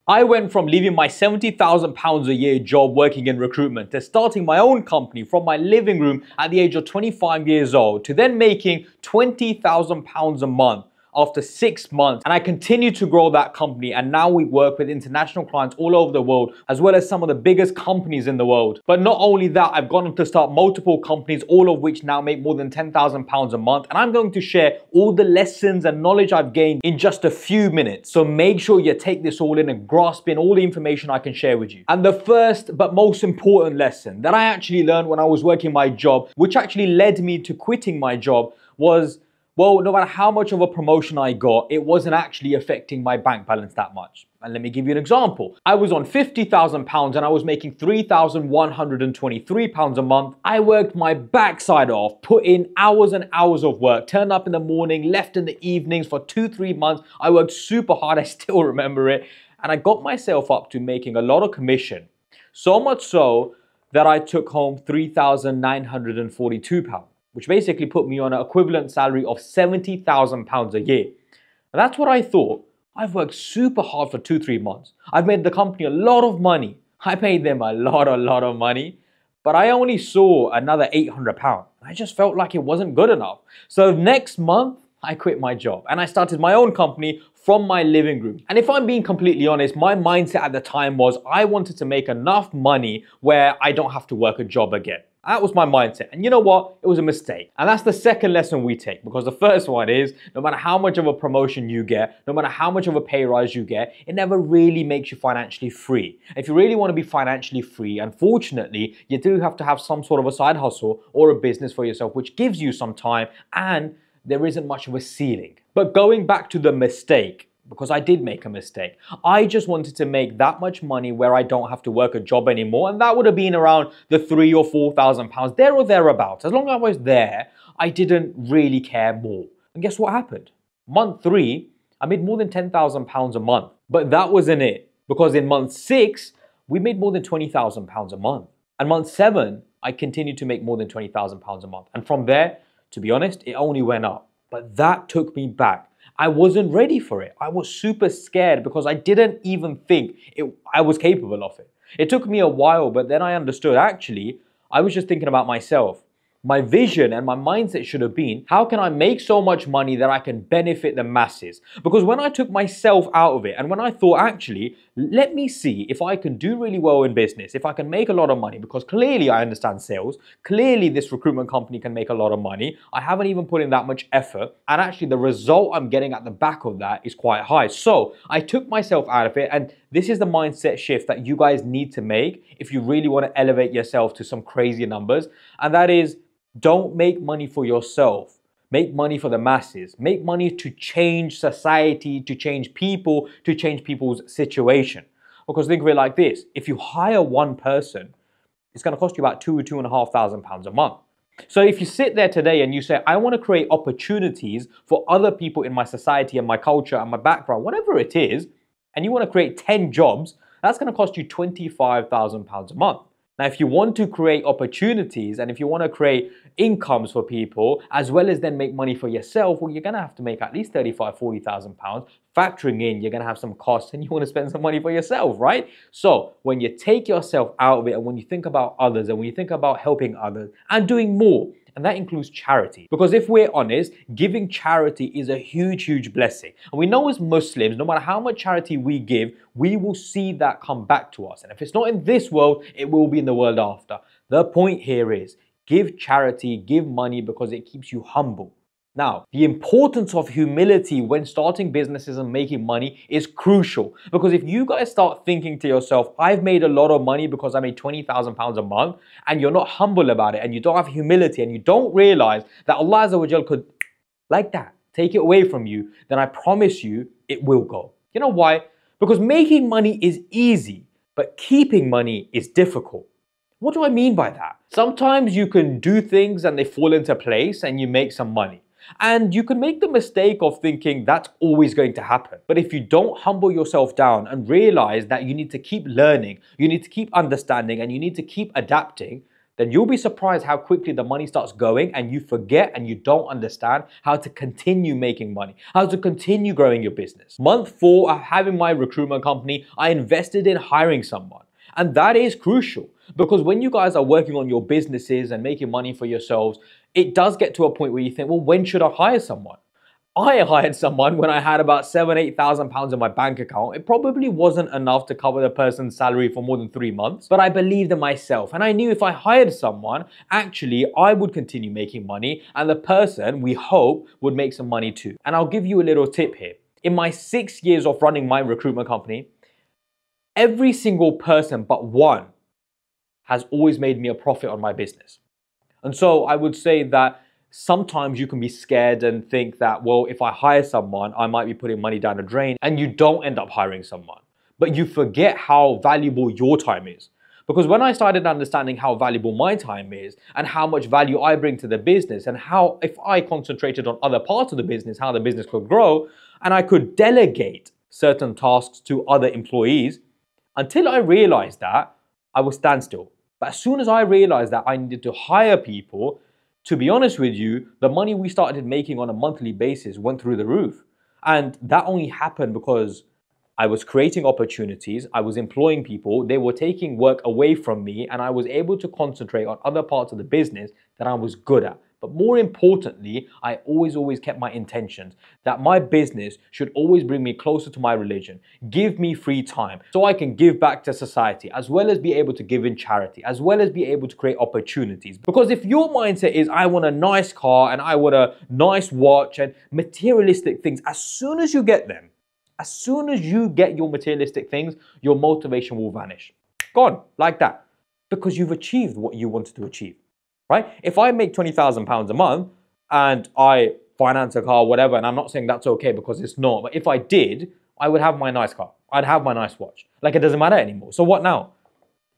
I went from leaving my £70,000 a year job working in recruitment to starting my own company from my living room at the age of 25 years old to then making £20,000 a month after 6 months. And I continue to grow that company, and now we work with international clients all over the world, as well as some of the biggest companies in the world. But not only that, I've gone on to start multiple companies, all of which now make more than £10,000 a month. And I'm going to share all the lessons and knowledge I've gained in just a few minutes. So make sure you take this all in and grasp in all the information I can share with you. And the first but most important lesson that I actually learned when I was working my job, which actually led me to quitting my job, was, well, no matter how much of a promotion I got, it wasn't actually affecting my bank balance that much. And let me give you an example. I was on £50,000 and I was making £3,123 a month. I worked my backside off, put in hours and hours of work, turned up in the morning, left in the evenings for 2-3 months. I worked super hard, I still remember it. And I got myself up to making a lot of commission. So much so that I took home £3,942. Which basically put me on an equivalent salary of £70,000 a year. And that's what I thought. I've worked super hard for 2-3 months. I've made the company a lot of money. I paid them a lot of money. But I only saw another £800. I just felt like it wasn't good enough. So next month, I quit my job and I started my own company from my living room. And if I'm being completely honest, my mindset at the time was I wanted to make enough money where I don't have to work a job again. That was my mindset. And you know what? It was a mistake. And that's the second lesson we take, because the first one is no matter how much of a promotion you get, no matter how much of a pay rise you get, it never really makes you financially free. If you really want to be financially free, unfortunately, you do have to have some sort of a side hustle or a business for yourself, which gives you some time, and there isn't much of a ceiling. But going back to the mistake, because I did make a mistake. I just wanted to make that much money where I don't have to work a job anymore, and that would have been around the £3,000 or £4,000, there or thereabouts. As long as I was there, I didn't really care more. And guess what happened? Month 3, I made more than £10,000 a month. But that wasn't it, because in month 6, we made more than £20,000 a month. And month 7, I continued to make more than £20,000 a month. And from there, to be honest, it only went up. But that took me back. I wasn't ready for it. I was super scared because I didn't even think I was capable of it. It took me a while, but then I understood actually, I was just thinking about myself. My vision and my mindset should have been, how can I make so much money that I can benefit the masses? Because when I took myself out of it and when I thought, actually, let me see if I can do really well in business, if I can make a lot of money, because clearly I understand sales, clearly this recruitment company can make a lot of money. I haven't even put in that much effort. And actually the result I'm getting at the back of that is quite high. So I took myself out of it, and this is the mindset shift that you guys need to make if you really want to elevate yourself to some crazy numbers. And that is, don't make money for yourself. Make money for the masses. Make money to change society, to change people, to change people's situation. Because think of it like this. If you hire one person, it's going to cost you about £2,000 or £2,500 a month. So if you sit there today and you say, I want to create opportunities for other people in my society and my culture and my background, whatever it is, and you want to create 10 jobs, that's going to cost you £25,000 a month. Now, if you want to create opportunities and if you want to create incomes for people, as well as then make money for yourself, well, you're going to have to make at least £35,000, £40,000. Factoring in, you're going to have some costs and you want to spend some money for yourself, right? So when you take yourself out of it and when you think about others and when you think about helping others and doing more, and that includes charity. Because if we're honest, giving charity is a huge blessing. And we know as Muslims, no matter how much charity we give, we will see that come back to us. And if it's not in this world, it will be in the world after. The point here is, give charity, give money, because it keeps you humble. Now, the importance of humility when starting businesses and making money is crucial, because if you guys start thinking to yourself, I've made a lot of money because I made £20,000 a month, and you're not humble about it, and you don't have humility, and you don't realize that Allah Azza wa Jal could, like that, take it away from you, then I promise you, it will go. You know why? Because making money is easy, but keeping money is difficult. What do I mean by that? Sometimes you can do things and they fall into place and you make some money. And you can make the mistake of thinking that's always going to happen. But if you don't humble yourself down and realize that you need to keep learning, you need to keep understanding, and you need to keep adapting, then you'll be surprised how quickly the money starts going and you forget and you don't understand how to continue making money, how to continue growing your business. Month 4 of having my recruitment company, I invested in hiring someone. And that is crucial because when you guys are working on your businesses and making money for yourselves, it does get to a point where you think, well, when should I hire someone? I hired someone when I had about £7,000-8,000 in my bank account. It probably wasn't enough to cover the person's salary for more than 3 months, but I believed in myself and I knew if I hired someone, actually I would continue making money and the person, we hope, would make some money too. And I'll give you a little tip here. In my 6 years of running my recruitment company, every single person but one has always made me a profit on my business. And so I would say that sometimes you can be scared and think that, well, if I hire someone, I might be putting money down the drain, and you don't end up hiring someone. But you forget how valuable your time is. Because when I started understanding how valuable my time is and how much value I bring to the business and how if I concentrated on other parts of the business, how the business could grow, and I could delegate certain tasks to other employees, until I realized that, I would stand still. But as soon as I realized that I needed to hire people, to be honest with you, the money we started making on a monthly basis went through the roof. And that only happened because I was creating opportunities, I was employing people, they were taking work away from me, and I was able to concentrate on other parts of the business that I was good at. But more importantly, I always kept my intentions that my business should always bring me closer to my religion, give me free time so I can give back to society, as well as be able to give in charity, as well as be able to create opportunities. Because if your mindset is, I want a nice car and I want a nice watch and materialistic things, as soon as you get them, as soon as you get your materialistic things, your motivation will vanish. Gone, like that. Because you've achieved what you wanted to achieve. Right? If I make £20,000 a month and I finance a car, whatever, and I'm not saying that's okay because it's not, but if I did, I would have my nice car. I'd have my nice watch. Like it doesn't matter anymore. So what now?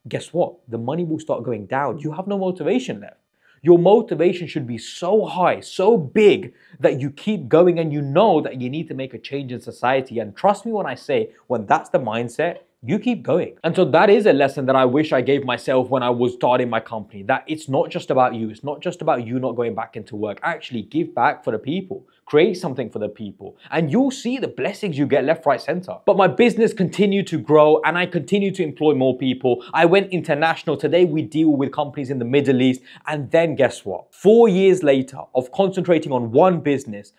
Guess what? The money will start going down. You have no motivation left. Your motivation should be so high, so big that you keep going and you know that you need to make a change in society. And trust me when I say, when that's the mindset, you keep going. And so that is a lesson that I wish I gave myself when I was starting my company, that it's not just about you. It's not just about you not going back into work. Actually give back for the people. Create something for the people and you'll see the blessings you get left, right, center. But my business continued to grow and I continued to employ more people. I went international. Today we deal with companies in the Middle East. And then guess what? 4 years later of concentrating on one business,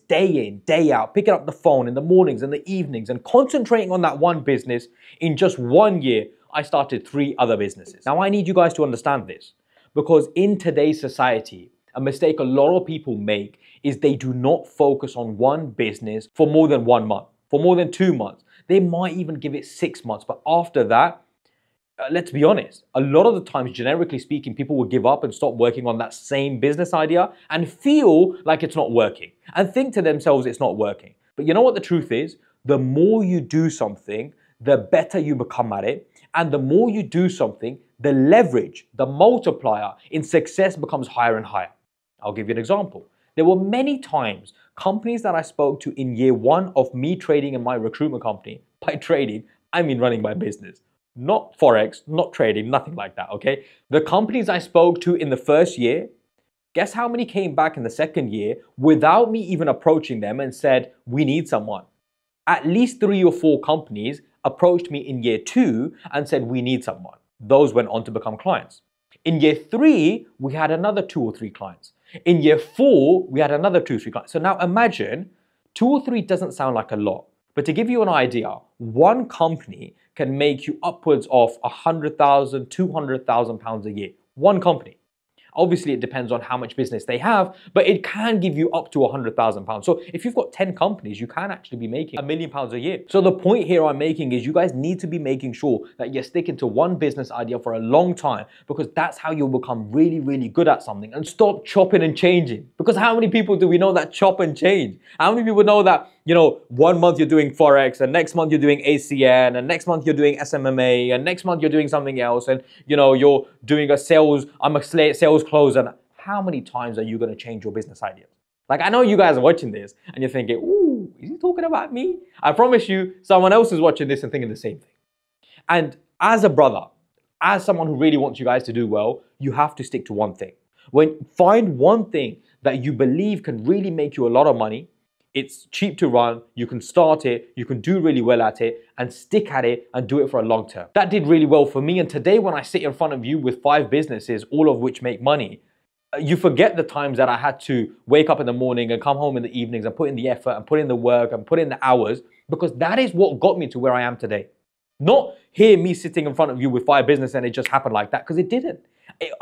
day in, day out, picking up the phone in the mornings and the evenings and concentrating on that one business, in just 1 year, I started 3 other businesses. Now I need you guys to understand this because in today's society, a mistake a lot of people make is they do not focus on one business for more than 1 month, for more than 2 months. They might even give it 6 months, but after that, let's be honest, a lot of the times, generically speaking, people will give up and stop working on that same business idea and feel like it's not working and think to themselves it's not working. But you know what the truth is? The more you do something, the better you become at it. And the more you do something, the leverage, the multiplier in success becomes higher and higher. I'll give you an example. There were many times companies that I spoke to in year 1 of me trading in my recruitment company. By trading, I mean running my business. Not Forex, not trading, nothing like that, okay? The companies I spoke to in the first year, guess how many came back in the second year without me even approaching them and said, we need someone? At least 3 or 4 companies approached me in year 2 and said, we need someone. Those went on to become clients. In year 3, we had another 2 or 3 clients. In year 4, we had another 2 or 3 clients. So now imagine 2 or 3 doesn't sound like a lot. But to give you an idea, one company can make you upwards of £100,000, £200,000 a year. One company. Obviously, it depends on how much business they have, but it can give you up to £100,000. So if you've got 10 companies, you can actually be making £1 million a year. So the point here I'm making is you guys need to be making sure that you're sticking to one business idea for a long time, because that's how you'll become really, really good at something, and stop chopping and changing. Because how many people do we know that chop and change? How many people know that, 1 month you're doing Forex, and next month you're doing ACN, and next month you're doing SMMA, and next month you're doing something else, and you're doing a sales, I'm a sales closer. And how many times are you going to change your business ideas? Like, I know you guys are watching this and you're thinking, ooh, is he talking about me? I promise you, someone else is watching this and thinking the same thing. And as a brother, as someone who really wants you guys to do well, you have to stick to one thing. Find one thing that you believe can really make you a lot of money. It's cheap to run, you can start it, you can do really well at it, and stick at it and do it for a long term. That did really well for me, and today when I sit in front of you with 5 businesses, all of which make money, you forget the times that I had to wake up in the morning and come home in the evenings and put in the effort and put in the work and put in the hours, because that is what got me to where I am today. Not hear me sitting in front of you with 5 businesses and it just happened like that, because it didn't.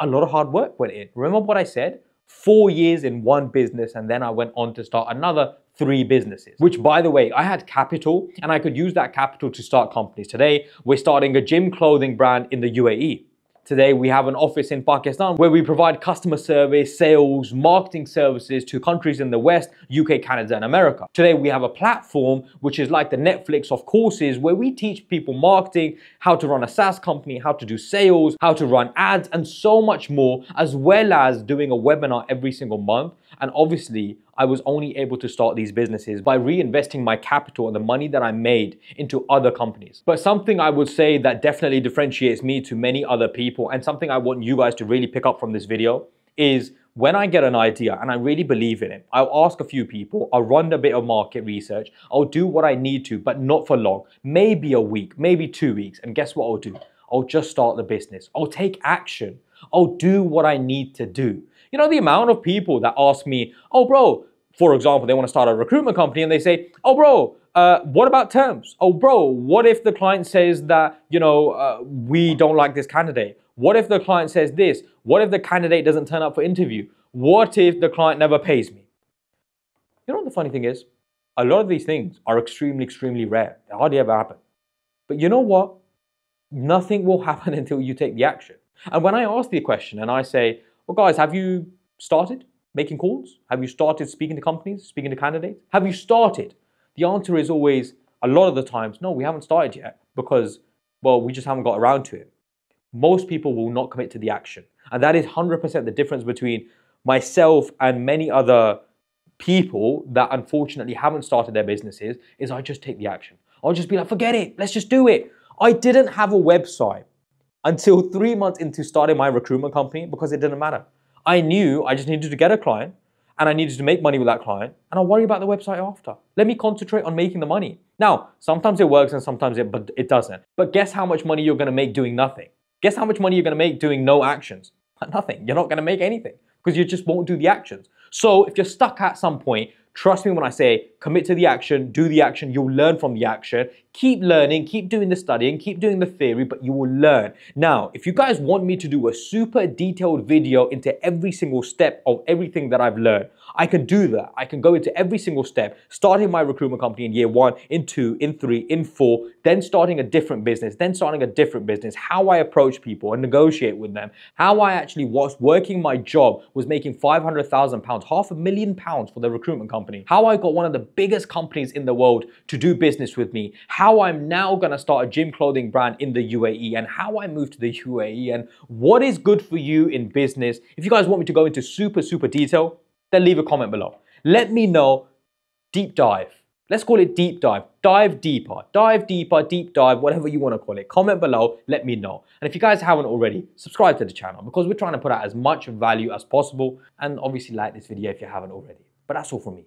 A lot of hard work went in. Remember what I said? 4 years in one business, and then I went on to start another 3 businesses, which, by the way, I had capital and I could use that capital to start companies. Today, we're starting a gym clothing brand in the UAE. Today, we have an office in Pakistan where we provide customer service, sales, marketing services to countries in the West, UK, Canada, and America. Today, we have a platform which is like the Netflix of courses where we teach people marketing, how to run a SaaS company, how to do sales, how to run ads, and so much more, as well as doing a webinar every single month. And obviously, I was only able to start these businesses by reinvesting my capital and the money that I made into other companies. But something I would say that definitely differentiates me to many other people, and something I want you guys to really pick up from this video, is when I get an idea and I really believe in it, I'll ask a few people, I'll run a bit of market research, I'll do what I need to, but not for long, maybe a week, maybe 2 weeks. And guess what I'll do? I'll just start the business. I'll take action. I'll do what I need to do. You know, the amount of people that ask me, oh bro, for example, they want to start a recruitment company and they say, oh bro, what about terms? Oh bro, what if the client says that, we don't like this candidate? What if the client says this? What if the candidate doesn't turn up for interview? What if the client never pays me? You know what the funny thing is? A lot of these things are extremely, extremely rare. They hardly ever happen. But you know what? Nothing will happen until you take the action. And when I ask the question and I say, well guys, have you started making calls? Have you started speaking to companies, speaking to candidates? Have you started? The answer is always, a lot of the times, no, we haven't started yet because, well, we just haven't got around to it. Most people will not commit to the action. And that is 100% the difference between myself and many other people that unfortunately haven't started their businesses, is I just take the action. I'll just be like, forget it, let's just do it. I didn't have a website until 3 months into starting my recruitment company because it didn't matter. I knew I just needed to get a client and I needed to make money with that client, and I'll worry about the website after. Let me concentrate on making the money. Now, sometimes it works and sometimes it doesn't. But guess how much money you're gonna make doing nothing? Guess how much money you're gonna make doing no actions? Nothing. You're not gonna make anything because you just won't do the actions. So if you're stuck at some point, trust me when I say commit to the action, do the action, you'll learn from the action. Keep learning, keep doing the studying, keep doing the theory, but you will learn. Now, if you guys want me to do a super detailed video into every single step of everything that I've learned, I can do that. I can go into every single step, starting my recruitment company in year 1, in 2, in 3, in 4, then starting a different business, how I approach people and negotiate with them, how I actually was working my job, was making £500,000, £500,000 for the recruitment company, how I got one of the biggest companies in the world to do business with me, how I'm now gonna start a gym clothing brand in the UAE, and how I moved to the UAE, and what is good for you in business. If you guys want me to go into super detail, then leave a comment below. Let me know. Deep dive. Let's call it deep dive. Dive deeper, deep dive, whatever you want to call it. Comment below, let me know. And if you guys haven't already, subscribe to the channel because we're trying to put out as much value as possible. And obviously like this video if you haven't already. But that's all from me.